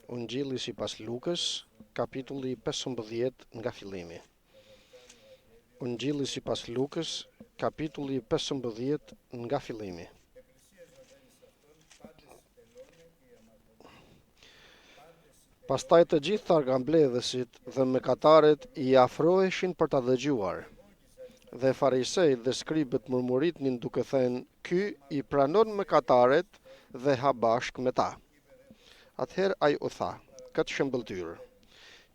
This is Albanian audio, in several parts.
Ungjilli sipas Lukës, kapitulli 15 nga fillimi. Ungjilli sipas Lukës, kapitulli 15 nga fillimi. Pastaj të gjithë argambledhësit dhe mëkatarët i afroheshin për ta dëgjuar. Dhe farisejt dhe skribët murmuritnin duke thënë, ky i pranon mëkatarët dhe ha bashk me ta. Atëherë ai u tha, këtë shëmbëltyrë,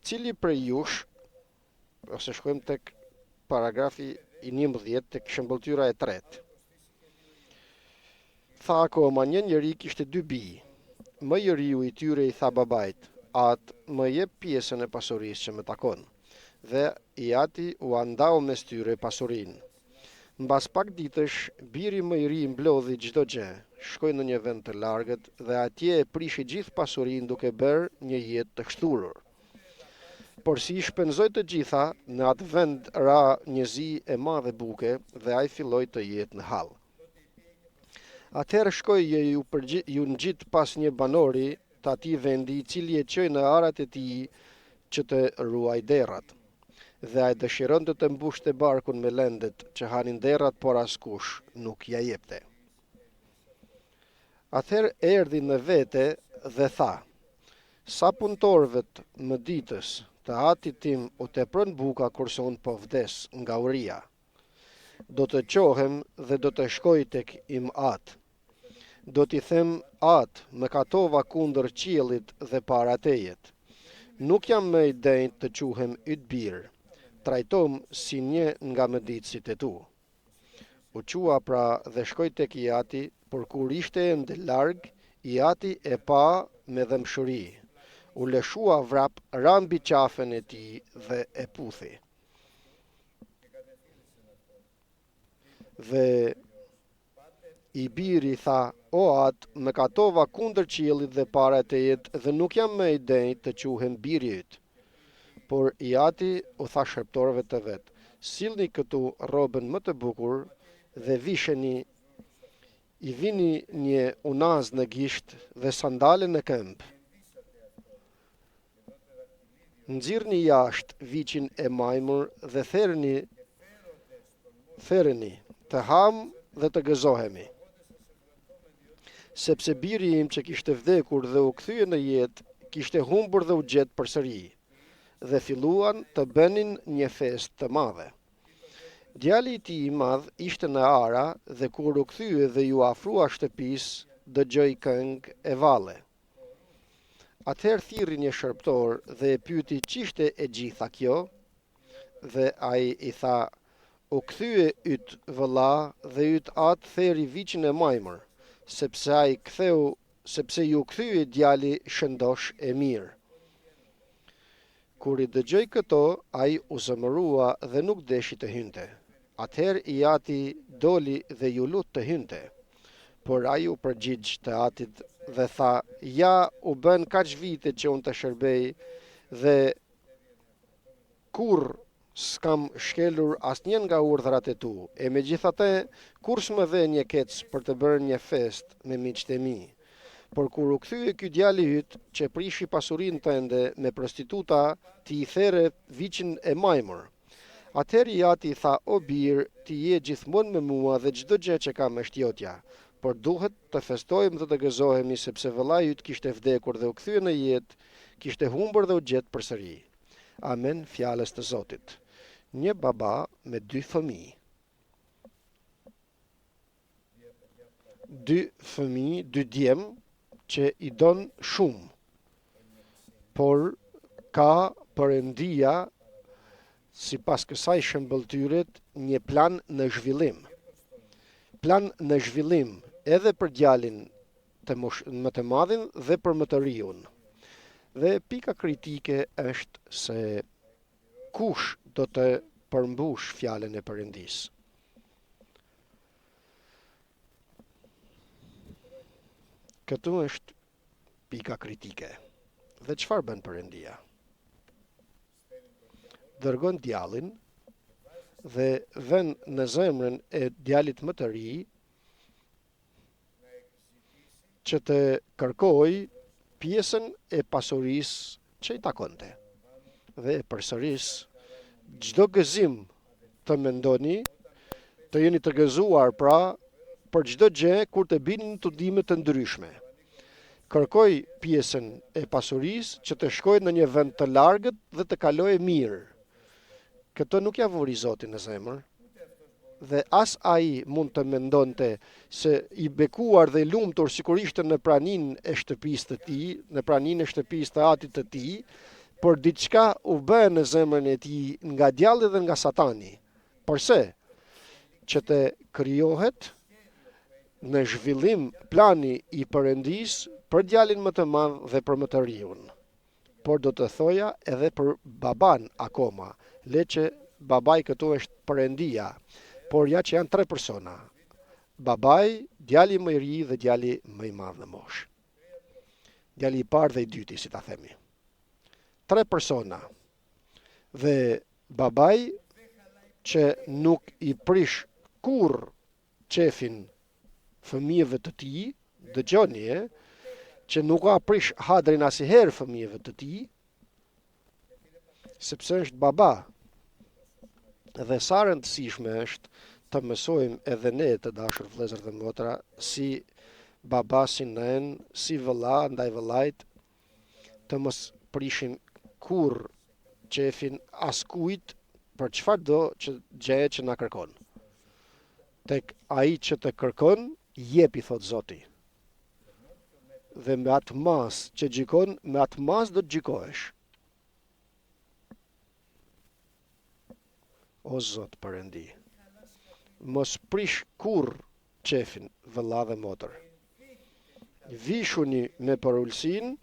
cili prej jush, ose shkojmë tek paragrafi i 11, tek shëmbëltyra e 3. Tha akoma, një njeri kishte 2 bij. Më i riu i tyre i tha babait, atë më jep pjesën e pasurisë që më takon. Dhe i ati u andau mes tyre pasurinë. Mbas pak ditësh, biri më i ri mblodhi çdo gjë, shkoi në një vend të largët dhe atje e prishi gjithë pasurinë duke bërë një jetë të shturur. Por si i shpenzoi të gjitha, në atë vend ra një zi e madhe buke dhe ai filloi të jetë në hall. Atëherë shkoi ju ngjit pas një banori të atij vendi, i cili e çoi në arat e tij që të ruaj derrat. Dhe ai dëshironte të mbushte barkun me lendet që hanin derrat, por askush nuk ja jepte. Atëherë erdhi në vete dhe tha, sa punëtorëvet më ditës të atit tim u tepron buka kurse unë po vdes nga uria. Do të qohem dhe do të shkoj tek im atë. Do t'i them atë, mëkatova kundër qiellit dhe para tejet. Nuk jam më i denjtë të quhem yt birë. Trajtom si një nga mëditësit e tu. U qua pra dhe shkoj tek i ati, por kur ishte ende larg, i ati e pa me dëmshuri. U lëshua vrap, ra mbi qafen e tij dhe e puthi. Dhe i biri tha, o atë, mëkatova kundër qiellit dhe para tejet dhe nuk jam më i denjtë të quhem biri yt. Por i ati u tha shërptorëve të vet, sillni këtu rrobën më të bukur dhe visheni, i vini një unaz në gisht dhe sandale në këmbë. Nxirrni jashtë viçin e majmur dhe therreni, të ham dhe të gëzohemi. Sepse biri im që kishte vdekur dhe u kthye në jetë, kishte humbur dhe u gjet përsëri. Dhe filluan të bënin një festë të madhe. Djali i tij i madh ishte në ara dhe kur u kthye dhe ju afrua shtëpisë, dëgjoi këngë e valle. Atëherë thirrri një shërptor dhe e pyeti ç'ishte e gjitha kjo, dhe ai i tha, u kthye yt vëlla dhe yt atë theri viçin e majmur, sepse ju kthye djali shëndosh e mirë. Kur i dëgjoi këto, ai u zemërua dhe nuk deshi të hynte. Atëherë i ati doli dhe ju lut të hynte. Por ai u përgjigj të atit dhe tha, ja u bën kaq vite që unë të shërbej dhe kur s'kam shkelur asnjë nga urdhrat e tu. E megjithatë, kur s'më dhe një kec për të bërë një fest me miqtë e mi. Por kur u kthye ky djali yt, që prishi pasurinë tënde me prostituta, ti i there viçin e majmur. Atëherë i ati tha, o bir, ti je gjithmonë me mua dhe çdo gjë që kam është jotja. Por duhet të festojmë dhe të gëzohemi, sepse vëllai yt kishte vdekur dhe u kthye në jetë, kishte humbur dhe u gjet përsëri. Amen, fjalës të Zotit. Një baba me 2 fëmijë. 2 fëmijë, 2 djem, që i don shumë, por ka Perëndia, sipas kësaj shëmbëltyret, një plan në zhvillim. Plan në zhvillim edhe për djalin më të madhin dhe për më të riun. Dhe pika kritike është se kush do të përmbush fjalën e Perëndisë. Këtu është pika kritike. Dhe çfarë bën Perëndia? Dërgon djalin dhe vën në zemrën e djalit më të ri që të kërkoj pjesën e pasurisë që i takonte. Dhe përsëris, çdo gëzim të mendoni, të jeni të gëzuar pra për çdo gjë kur të bini në studime të ndryshme. Kërkoj pjesën e pasurisë që të shkojë në një vend të largët dhe të kalojë mirë. Këtë nuk ja vuri Zoti në zemër. Dhe as ai mund të mendonte se i bekuar dhe i lumtur sikur ishte në praninë e shtëpisë të tij, në praninë e shtëpisë të atit të tij, por diçka u bë në zemrën e tij nga djalli dhe nga Satani. Përse? Që të krijohet në zhvillim plani i Perëndis për djalin më të madh dhe për më të riun. Por do të thoja edhe për baban akoma, le që babai këtu është Perëndia. Por ja që janë 3 persona. Babai, djali më i ri dhe djali më i madh në moshë. Djali i parë dhe i dyti, si ta themi. 3 persona. Dhe babai që nuk i prish kurrë qefin fëmijëve të tij, dëgjoni, që nuk ka prish hadrin asnjëherë fëmijëve të tij, sepse është baba. Dhe sa rëndësishme është të mësojmë edhe ne të dashur vëllezër dhe motra si baba, si nën, si vëlla ndaj vëllait, të mos prishin kurrë qefin askujt për çfarëdo gjë që na kërkon. Tek ai që të kërkon, jepi, thot Zoti. Dhe me atë mas që gjikon, me atë mas do të gjikohesh. O Zot Perëndi, mos prish kurrë qefin, vëlla dhe motër. Vishuni me përulësinë,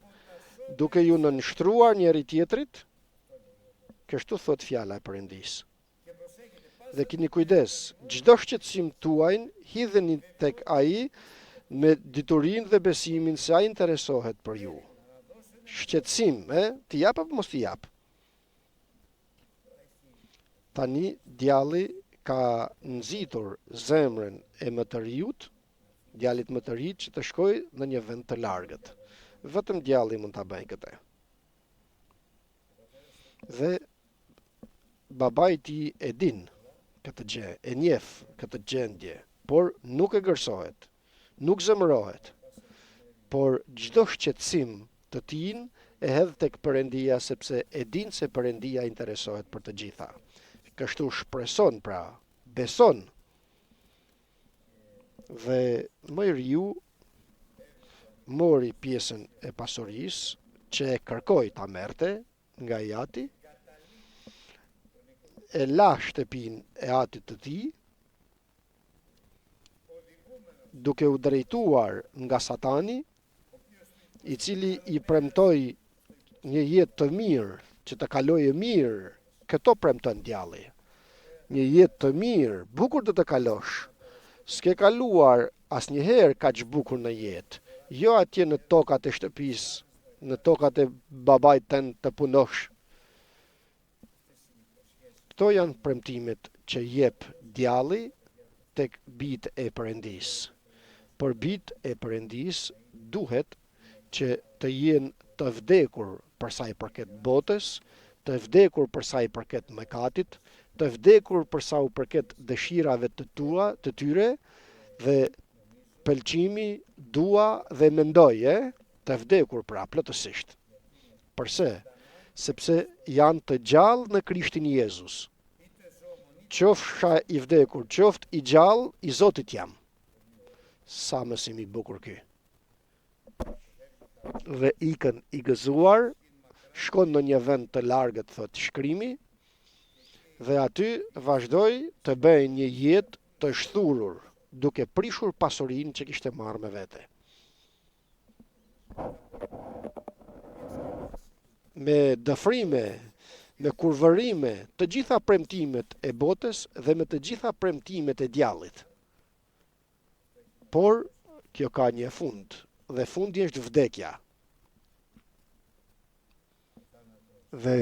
duke ju nënshtruar njëri tjetrit, kështu thot fjala e Perëndis. Dhe keni kujdes, çdo shqetësim tuaj hidheni tek ai me diturinë dhe besimin se ai interesohet për ju. Shqetësim, ti jap apo mos ti jap? Tani djalli ka nxitur zemrën e më të riut, djalit më të ri që të shkojë në një vend të largët. Vetëm djalli mund ta bëjë këtë. Dhe babai i tij e din këtë gjë, e njeh këtë gjendje, por nuk e gërsohet, nuk zemërohet. Por çdo shqetësim të tij e hedh tek Perëndia sepse e din se Perëndia interesohet për të gjitha. Kështu shpreson pra, beson. Dhe më i riu mori pjesën e pasurisë që e kërkoi ta merrte nga i ati, e la shtëpinë e atit të tij, duke u drejtuar nga Satani, i cili i premtoi një jetë të mirë, që të kalojë mirë. Këto premton djalli. Një jetë të mirë, bukur do të kalosh. S'ke kaluar asnjëherë kaq bukur në jetë. Jo atje në tokat e shtëpisë, në tokat e babait tënd të punosh. Këto janë premtimet që jep djalli tek bijtë e Perëndis. Por bijtë e Perëndis duhet që të jenë të vdekur për sa i përket botës, të vdekur për sa i përket mëkatit, të vdekur për sa u përket dëshirave të tyre dhe pëlqimi, dua dhe mendoj, të vdekur pra plotësisht. Përse? Sepse janë të gjallë në Krishtin Jezus. Qofsha i vdekur, qoft i gjallë, i Zotit jam. Sa mësim i bukur ky. Dhe ikën i gëzuar, shkon në një vend të largët, thot shkrimi, dhe aty vazhdoi të bëjë një jetë të shthurur, duke prishur pasurinë që kishte marrë me vete. Me dëfrime, me kurvërime, të gjitha premtimet e botës dhe me të gjitha premtimet e djallit. Por kjo ka një fund, dhe fundi është vdekja. Dhe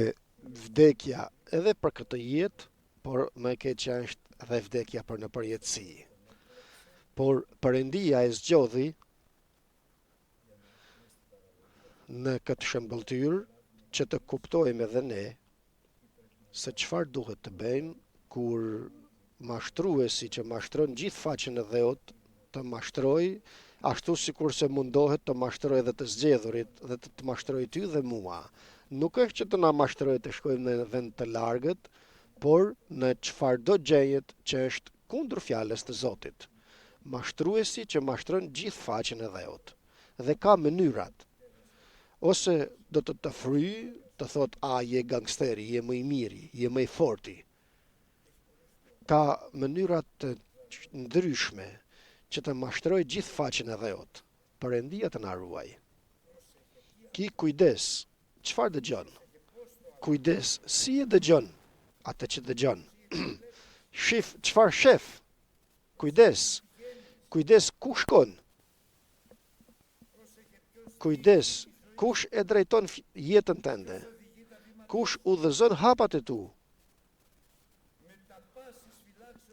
vdekja edhe për këtë jetë, por më e keqja është dhe vdekja për në përjetësi. Por Perëndia e zgjodhi në këtë shëmbëltyr që të kuptojmë edhe ne se çfarë duhet të bëjmë kur mashtruesi që mashtron gjithë faqen e dheut të mashtroj ashtu sikur se mundohet të mashtroj edhe të zgjedhurit dhe të mashtroj ty dhe mua. Nuk është që të na mashtroj të shkojmë në vend të largët, por në çfarëdo gjejet që është kundër fjalës të Zotit. Mashtruesi që mashtron gjithë faqen e dheut dhe ka mënyrat. Ose do të fryj, të thot, a je gangsteri, je më i miri, je më i forti. Ka mënyrat të ndryshme që të mashtroj gjithë faqen e dheut. Perëndia të na ruaj. Ki kujdes, çfarë dëgjon? Kujdes, si e dëgjon atë që dëgjon? Shif, çfarë shef? Kujdes. Kujdes ku shkon? Kujdes, kush e drejton jetën tënde? Kush udhëzon hapat e tu?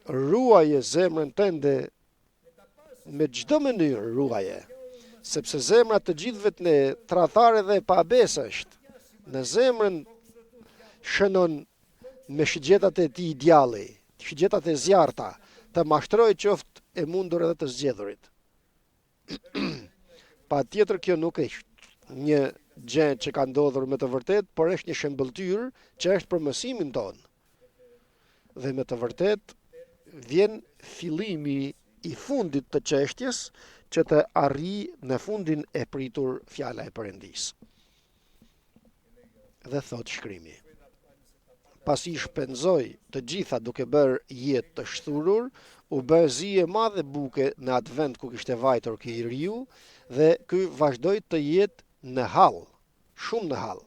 Ruaje zemrën tënde me çdo mënyrë, ruaje, sepse zemra të gjithëve të ne tradhare dhe pa besë është. Në zemrën shënon me shigjetat e tij djalli, shigjetat e zjarta, të mashtroj qoftë e mundur edhe të zgjedhurit. Pa tjetër kjo nuk është një gjë që ka ndodhur me të vërtet, por është një shembëltyr që është për mësimin ton. Dhe me të vërtet vjen fillimi i fundit të çështjes që të arrijë në fundin e pritur fjala e Perëndisë. Dhe thot shkrimi: pasi i shpenzoi të gjitha duke bërë jetë të shturur, u bë zi e madhe buke në atë vend ku kishte vajtur ky riu, dhe ky vazhdoi të jetë në hall, shumë në hall.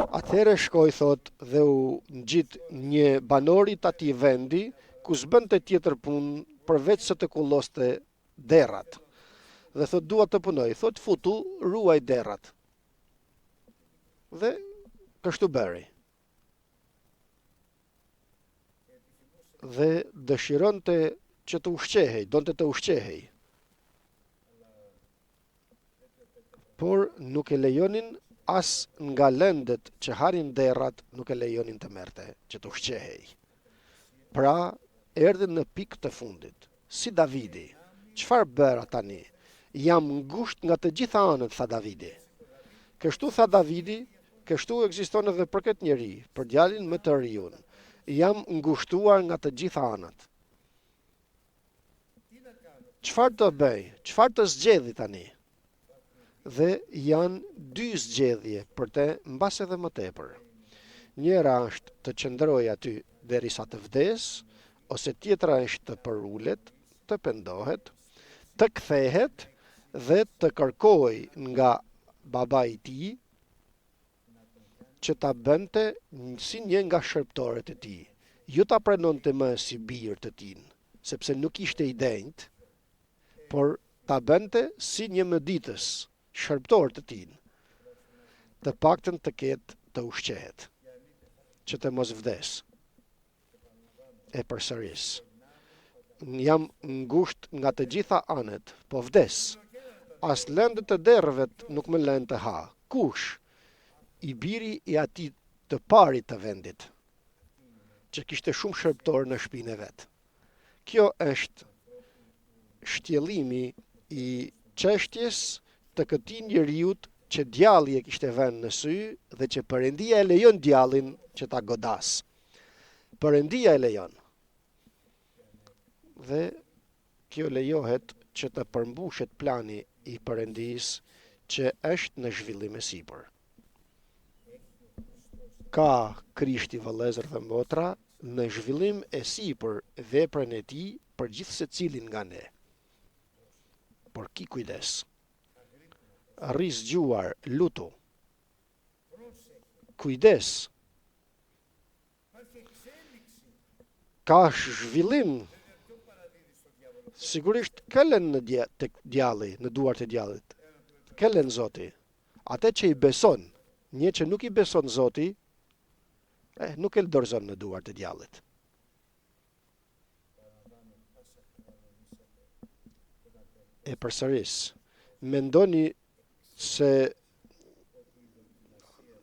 Atëherë shkoi, thot, dhe u ngjit një banori të atij vendi, ku s'bënte tjetër punë përveç se të kulloste derrat. Dhe thot, dua të punoj, thot, futu, ruaj derrat. Dhe kështu bëri. Dhe dëshironte që të ushqehej, donte të ushqehej. Por nuk e lejonin as nga lëndët që harin derrat, nuk e lejonin të merrte që të ushqehej. Pra, erdhi në pikë të fundit, si Davidi. Çfarë bëra tani? Jam ngusht nga të gjitha anët, tha Davidi. Kështu tha Davidi, kështu ekziston edhe për këtë njeri, për djalin më të riun. Jam ngushtuar nga të gjitha anët. Çfarë të bëj? Çfarë të zgjedhi tani? Dhe janë dy zgjedhje për të mbas edhe më tepër. Njëra është të qëndroj aty derisa të vdes, ose tjetra është të përulet, të pendohet, të kthehet dhe të kërkoj nga baba i tij që ta bënte si një nga shërptorët e tij. Ju ta prenonte më si bir të tij, sepse nuk ishte i denjtë, por ta bënte si një mëditës, shërptor të tij. Të paktën të ketë të ushqehet, që të mos vdes. E përsëris. Jam ngusht nga të gjitha anët, po vdes. As lëndët e derëve nuk më lën të ha. Kush? I biri i atij të parit të vendit, që kishte shumë shërptor në shtëpinë e vet. Kjo është shtjellimi i çështjes të këtij njeriu që djalli e kishte vënë në sy dhe që Perëndia e lejon djallin që ta godas. Perëndia e lejon. Dhe kjo lejohet që të përmbushet plani i Perëndisë që është në zhvillim e sipër. Ka Krishti, vëllezër dhe motra, në zhvillim e sipër veprën e tij për gjithë secilin nga ne. Por ki kujdes. Rri zgjuar, lutu. Kujdes. Ka zhvillim. Sigurisht kelen në djalli, në duart e djallit. Kelen Zoti. Atë që i beson, një që nuk i beson Zoti, nuk e dorëzon në duart e djallit. E përsëris, mendoni se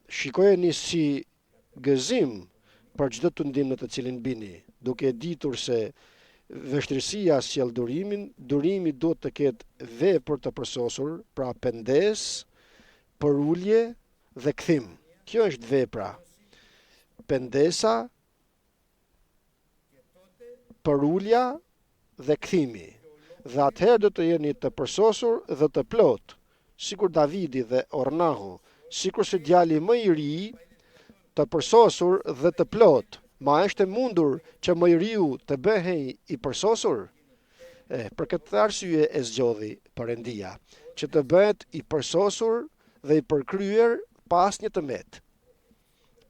shikojeni si gëzim për çdo tundim në të cilin bini, duke ditur se vështirësia sjell durimin, durimi duhet të ketë vepër të përsosur, pra pendes, përulje dhe kthim. Kjo është vepra. Pendesa, përulja dhe kthimi. Dhe atëherë do të jeni të përsosur dhe të plot, sikur Davidi dhe Ornahu, sikur se djali më i ri, të përsosur dhe të plot. Ma është e mundur që më i riu të bëhej i përsosur? Për këtë arsye e zgjodhi Perëndia, që të bëhet i përsosur dhe i përkryer pas një tëmet.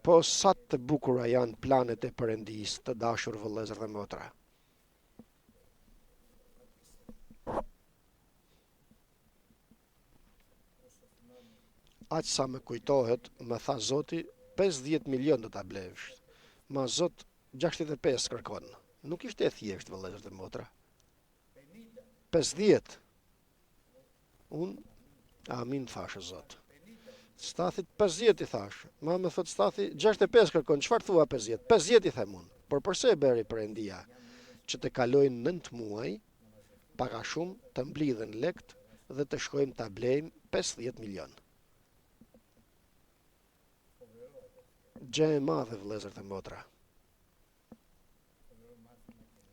Po sa të bukura janë planet e Perëndisë, të dashur vëllezër dhe motra. Aq sa më kujtohet, më tha Zoti, 50 milion do ta blevsh. Ma Zot 65 kërkon. Nuk ishte e thjesht vëllezër dhe motra. 50. Amin thashë Zot. Stathit 50 i thash. Ma më thot Stathi 65 kërkon. Çfarë thua 50? 50 i them unë. Por përse e bëri Perëndia? Që të kalojnë 9 muaj, paka shumë të mblidhen lekt dhe të shkojmë ta blejmë 50 milion. Gjë e madhe vëllezër dhe motra.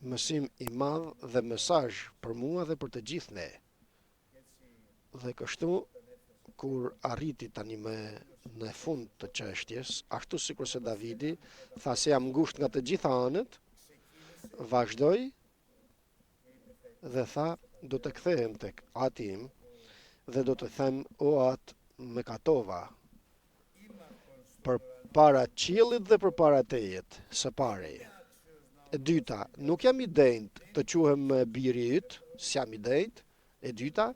Mësim i madh dhe mesazh për mua dhe për të gjithë ne. Dhe kështu, kur arriti tani në fund të çështjes, ashtu sikur se Davidi tha se jam ngushtë nga të gjitha anët, vazhdoi dhe tha do të kthehem tek Ati im dhe do të them o At me katova për para qiellit dhe për para tejet, së pari. E dyta, nuk jam i denjtë të quhem biri yt, s'jam i denjtë. E dyta,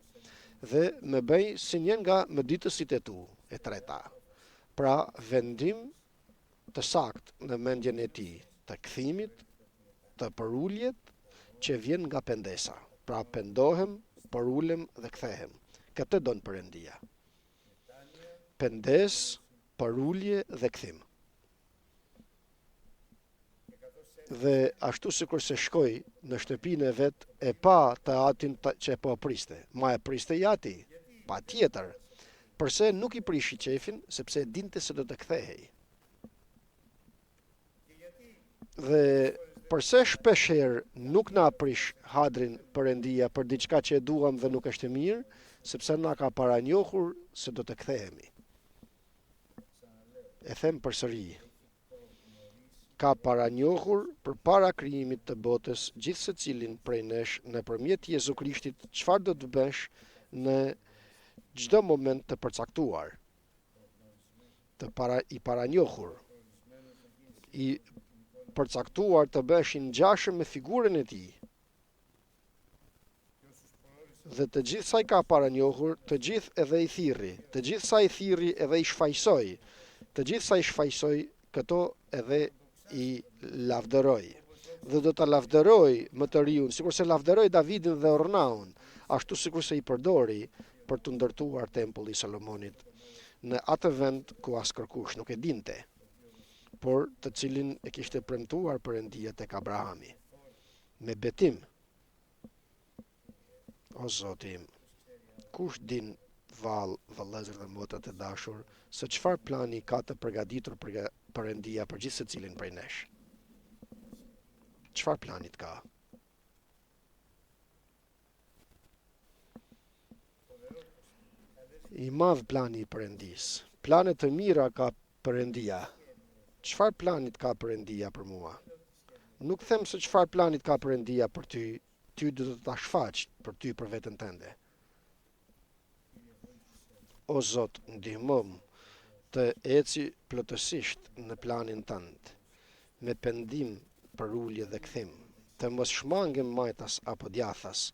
dhe më bëj si një nga mëditësit e tu. E treta, pra vendim të sakt në mendjen e tij, të kthimit, të përuljet që vjen nga pendesa. Pra pendohem, përulem dhe kthehem. Këtë don Perëndia. Pendes, përulje dhe kthim. Dhe ashtu sikur se shkoj në shtëpinë e vet e pa të Atin që po priste. Ma e priste i Ati? Pa tjetër. Përse nuk i prishi qefin? Sepse dinte se do të kthehej. Dhe përse shpeshherë nuk na prish hadrin Perëndia për diçka që e duam dhe nuk është e mirë? Sepse na ka paranjohur se do të kthehemi. E them përsëri. Ka paranjohur përpara krijimit të botës gjithë secilin prej nesh nëpërmjet Jezu Krishtit çfarë do të bësh në çdo moment të përcaktuar. I paranjohur. I përcaktuar të bëheshin ngjashëm me figurën e tij. Dhe të gjithë sa i ka paranjohur, të gjithë edhe i thirri, të gjithë sa i thirri edhe i shfaqsoi, të gjithë sa i shfaqsoi, këto edhe i lavdëroi. Dhe do ta lavdëroi më të riun, sikur se lavdëroi Davidin dhe Ornaun, ashtu sikur se i përdori për të ndërtuar tempulli i Salomonit në atë vend ku askërkush nuk e dinte, por të cilin e kishte premtuar Perëndia tek Abrahami me betim. O Zoti im, kush din vëllezër dhe motra të dashur, se çfarë plani ka të përgatitur Perëndia për gjithë secilin prej nesh? Çfarë planit ka? I madh plani i Perëndis. Plane të mira ka Perëndia. Çfarë planit ka Perëndia për mua? Nuk them se çfarë planit ka Perëndia për ty. Ty do të ta shfaq për ty për veten tënde. O Zot, ndihmom të eci plotësisht në planin tënd, me pendim, përulje dhe kthim, të mos shmangem majtas apo djathas.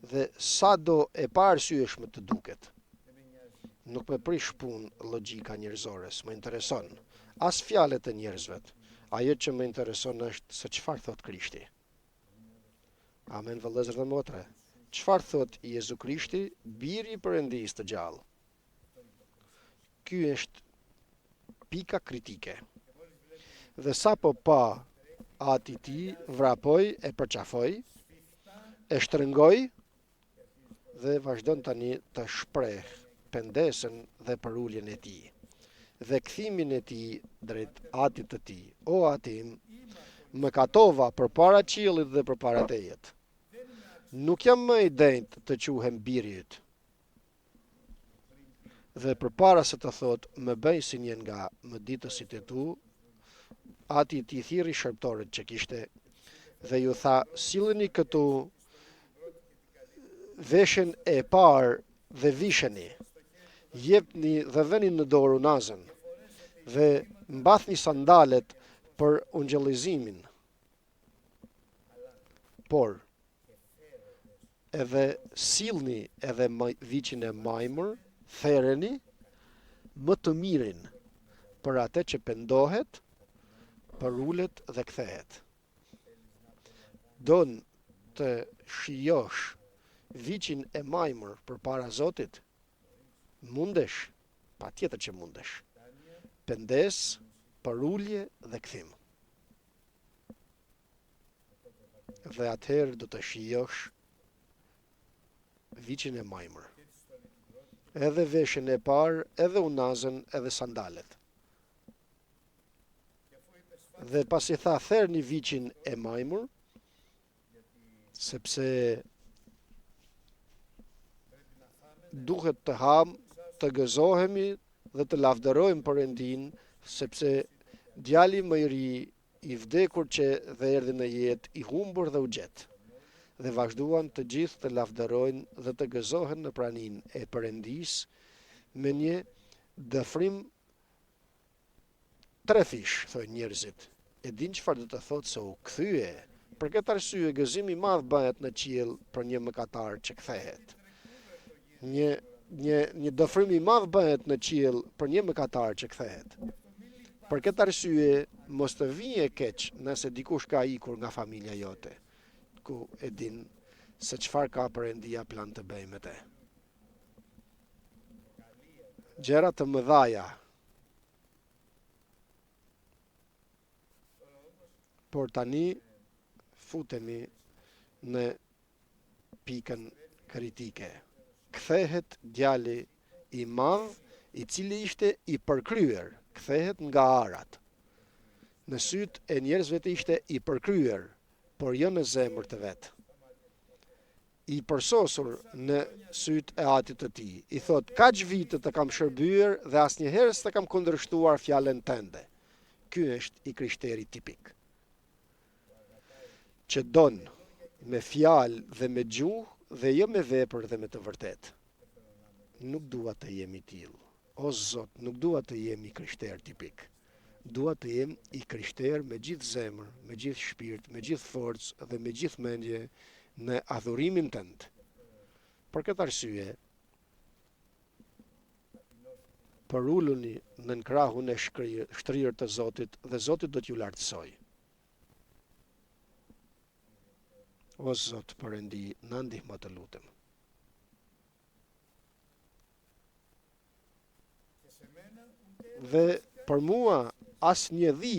Dhe sa do e paarsyeshme të duket, nuk me prish punë logjika njerëzores, më intereson as fjalët e njerëzve. Ajo që më intereson është se çfarë thot Krishti. Amen, vëllezër dhe motra. çfarë thot Jezu Krishti, biri i Perëndisë të gjallë. Ky është pika kritike. Dhe sapo pa ati ti vrapoj e përqafoj, e shtrëngoj dhe vazhdon tani të shpreh pendesën dhe përuljen e tij dhe kthimin e tij drejt atit të tij. O atim, më katova përpara qiellit dhe përpara tejet. Nuk jam më i denjtë të quhem biri yt. Dhe përpara se të thot më bëj si një nga mëditësit e tu, ati t'i thirri shërptorët që kishte dhe ju tha, silleni këtu veshën e parë dhe visheni, jepni dhe veni në dorë unazën dhe mbathni sandalet për ungjëllizimin. Por edhe sillni edhe viçin e majmur, therreni më të mirin për atë që pendohet, përulet dhe kthehet. Don të shijosh viçin e majmur përpara Zotit? Mundesh, patjetër që mundesh. Pendes, përulje dhe kthim. Dhe atëherë do të shijosh viçin e majmur. Edhe veshën e parë, edhe unazën, edhe sandalet. Dhe pasi tha therrni viçin e majmur, sepse duhet të ham, të gëzohemi dhe të lavdërojmë Perëndin, sepse djali më i ri i vdekur që dhe erdhi në jetë, i humbur dhe u gjet. Dhe vazhduan të gjithë të lavdërojnë dhe të gëzohen në praninë e Perëndisë me një dëfrim trefish, thojnë njerëzit. E din çfarë do të thotë se u kthye. Për këtë arsye gëzimi i madh bëhet në qiell për një mëkatar që kthehet. Një dëfrim i madh bëhet në qiell për një mëkatar që kthehet. Për këtë arsye mos të vije keq nëse dikush ka ikur nga familja jote, ku e din se çfarë ka Perëndia plan të bëjë me te. Gjëra të mëdhaja. Por tani futemi në pikën kritike. Kthehet djali i madh, i cili ishte i përkryer, kthehet nga arat. Në syt e njerëzve të ishte i përkryer, por jo në zemër të vet. I përsosur në syt e atit të tij. I thot, kaq vite të kam shërbyer dhe asnjëherë s'të kam kundërshtuar fjalën tënde. Ky është i krishteri tipik, që don me fjalë dhe me gjuhë dhe jo me vepër dhe me të vërtetë. Nuk dua të jemi tillë. O Zot, nuk dua të jemi krishter tipik. Dua të jem i krishter me gjithë zemër, me gjithë shpirt, me gjithë forcë dhe me gjithë mendje në adhurimin tënd. Për këtë arsye, përuluni në krahun e shtrirë të Zotit dhe Zoti do t'ju lartësoj. O Zot, Perëndi, na ndihmo të lutem. Dhe për mua asnjë dhi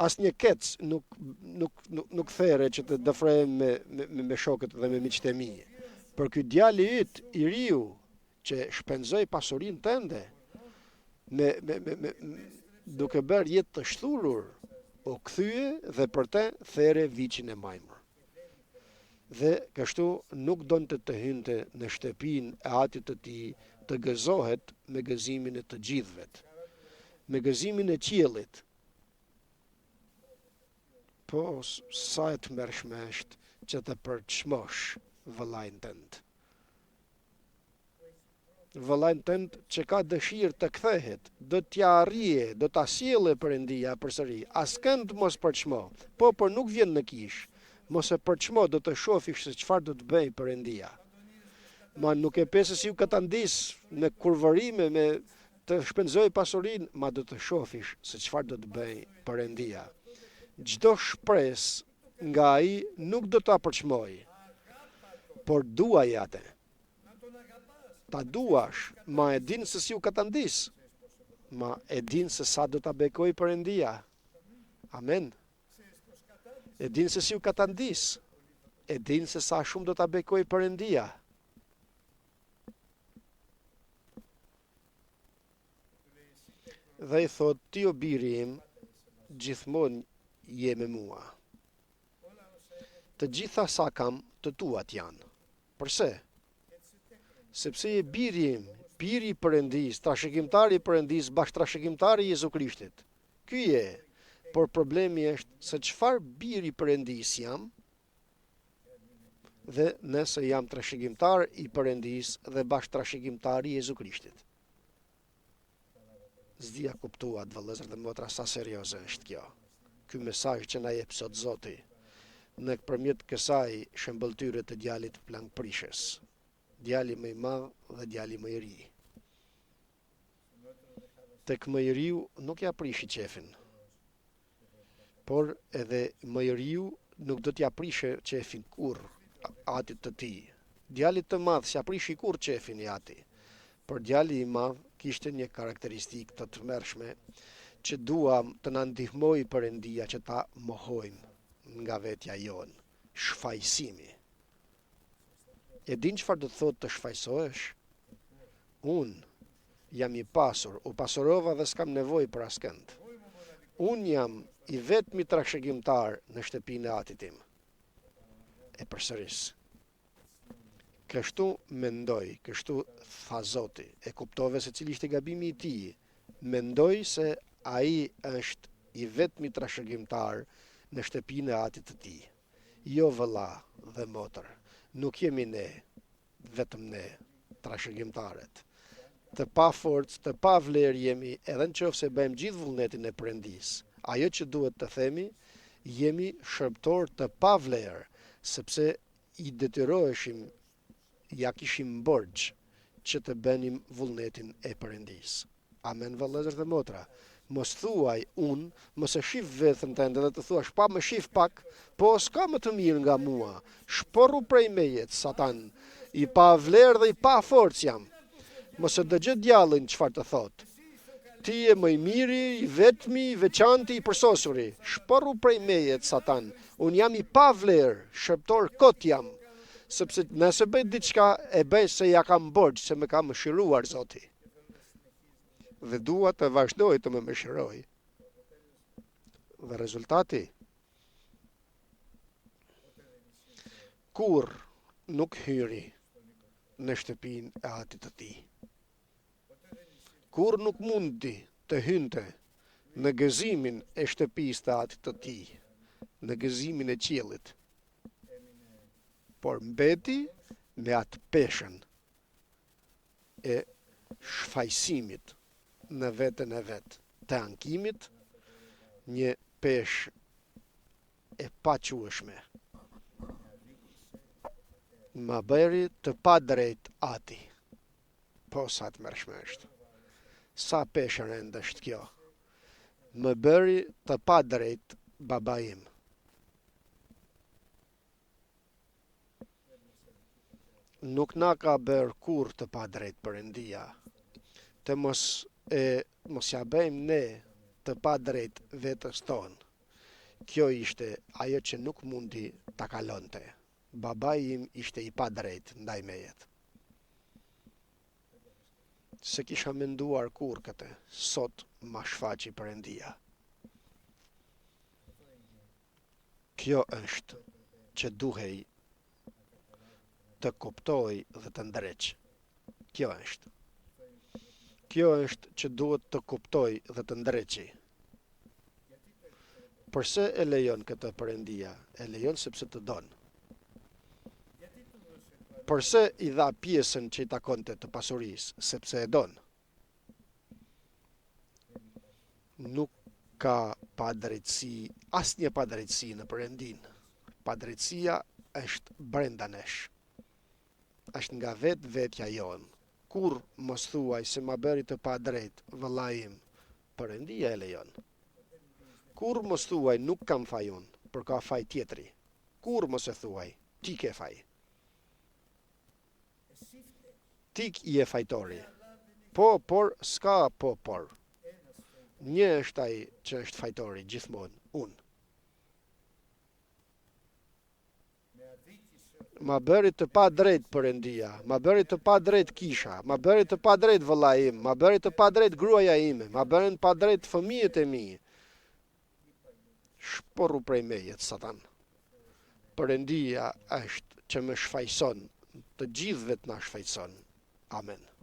asnjë kec nuk there që të dëfrohem me shokët dhe me miqtë e mi. Për ky djali yt i riu që shpenzoi pasurinë tënde duke bërë jetë të shturur, o kthye dhe për te there viçin e majmur. Dhe kështu nuk donte të hynte në shtëpinë e atit të tij të gëzohet me gëzimin e të gjithëvet, me gëzimin e qiellit. Po, sa e të mërshme është që të përçmosh vëllain tënd. Vëllain tënd që ka dëshirë të kthehet, do t'ja arrije, do t'a sjellë Perëndia përsëri. Askënd mos përçmo, po por nuk vjen në kish. Mos e përçmo, do të shofish se çfarë do të bëj Perëndia. Ma nuk e pesë si u ka ta ndis me kurvërime, me të shpenzoj pasurinë, ma do të shofish se çfarë do të bëj Perëndia. Çdo shpresë nga ai nuk do ta përçmoj. por duaj atë. Ta duash, ma e din se si u ka ta ndis, ma e din se sa do ta bekoj Perëndia. Amen. E din se si u ka ta ndis, e din se sa shumë do ta bekoj Perëndia. Dhe i thot, ti o biri im, gjithmonë je me mua. Të gjitha sa kam, të tuat janë. Përse? Sepse je biri im, biri i Perëndis, trashëgimtari i Perëndis, bashkëtrashëgimtari i Jezu Krishtit. Ky je. Por problemi është se çfarë biri i Perëndis jam, dhe nëse jam trashëgimtar i Perëndis dhe bashkëtrashëgimtar i Jezu Krishtit. Zdia kuptuat, vëllezër dhe motra, sa serioze është kjo. Ky mesazh që na jep sot Zoti, nëpërmjet kësaj shëmbëltyre të djalit plankprishës, djali më i madh dhe djali më i ri. Tek më i riu nuk ja prishi qefin, por edhe më i riu nuk do t'ja prishe qefin kur atit të tij. Djalit të madh s'ja prishi kur qefin i ati, por djali i madh kishte një karakteristikë të tmerrshme që duam të na ndihmoj Perëndia që ta mohojmë nga vetja jonë, shfaqësimi. E din çfarë do të thotë të shfaqësohesh? Unë jam i pasur, u pasurova dhe s'kam nevojë për askënd. Unë jam i vetmi trashëgimtar në shtëpinë e atit tim. E përsëris. Kështu mendoj, kështu tha Zoti, e kuptove se cili ishte gabimi i tij. Mendoj se ai është i vetmi trashëgimtar në shtëpinë e atit të tij. Jo vëlla dhe motër, nuk jemi ne, vetëm ne, trashëgimtarët. Të pa forcë, të pa vlerë jemi, edhe nëse bëjmë gjithë vullnetin e Perëndis. Ajo që duhet të themi, jemi shërbëtor të pa vlerë, sepse i detyroheshim, ja kishim borxh që të bënim vullnetin e Perëndis. Amen, vëllezër dhe motra. Mos thuaj unë, mos e shif veten tënde dhe të thuash pa më shif pak, po s'ka më të mirë nga mua. Shporru prej meje, Satan, i pa vlerë dhe i pa forcë jam. Mos e dëgjë djallin çfarë të thotë. Ti je më i miri, i vetmi, i veçanti, i përsosuri. Shporru prej meje, Satan. Unë jam i pa vlerë, shërbëtor kot jam. Sepse nëse bëj diçka, e bëj se ja kam borxh, se më ka mëshiruar Zoti. Dhe dua të vazhdoj të më mëshiroj. Dhe rezultati, kur nuk hyri në shtëpinë e atit të tij. Kur nuk mundi të hynte në gëzimin e shtëpisë të atit të tij, në gëzimin e qiellit, por mbeti me atë peshën e shfaqësimit në veten e vet, të ankimit, një peshë e paqueshme. Më bëri të pa drejt ati. Po sa të mërshme është. Sa peshë rëndë është kjo. Më bëri të pa drejt baba im. Nuk na ka bërë kur të pa drejt Perëndia. Të mos ja bëjmë ne të pa drejt vetës tonë. Kjo ishte ajo që nuk mundi ta kalonte. Babai im ishte i pa drejt ndaj mejet. Se kisha menduar kur këtë, sot ma shfaqi Perëndia. Kjo është që duhej të kuptoj dhe të ndreq. Kjo është. Kjo është që duhet të kuptoj dhe të ndreqi. Përse e lejon këtë Perëndia? E lejon sepse të don. Përse i dha pjesën që i takonte të pasurisë? Sepse e don. Nuk ka padrejtësi, asnjë padrejtësi në Perëndin. Padrejtësia është brenda nesh. Është nga vetja jonë. Kur mos thuaj se ma bëri të pa drejt, vëlla im, Perëndia e lejon. Kur mos thuaj nuk kam faj unë, për ka faj tjetri. Kur mos e thuaj, ti ke faj. Ti je fajtori. Po, por, s'ka po, por. Një është ai që është fajtori, gjithmonë, unë. Ma bëri të pa drejt Perëndia, ma bëri të pa drejt kisha, ma bëri të pa drejt vëlla im, ma bëri të pa drejt gruaja ime, ma bëri të pa drejt fëmijët e mi. Shporru prej meje, Satan. Perëndia është që më shfaqson, të gjithëve të na shfaqson. Amen.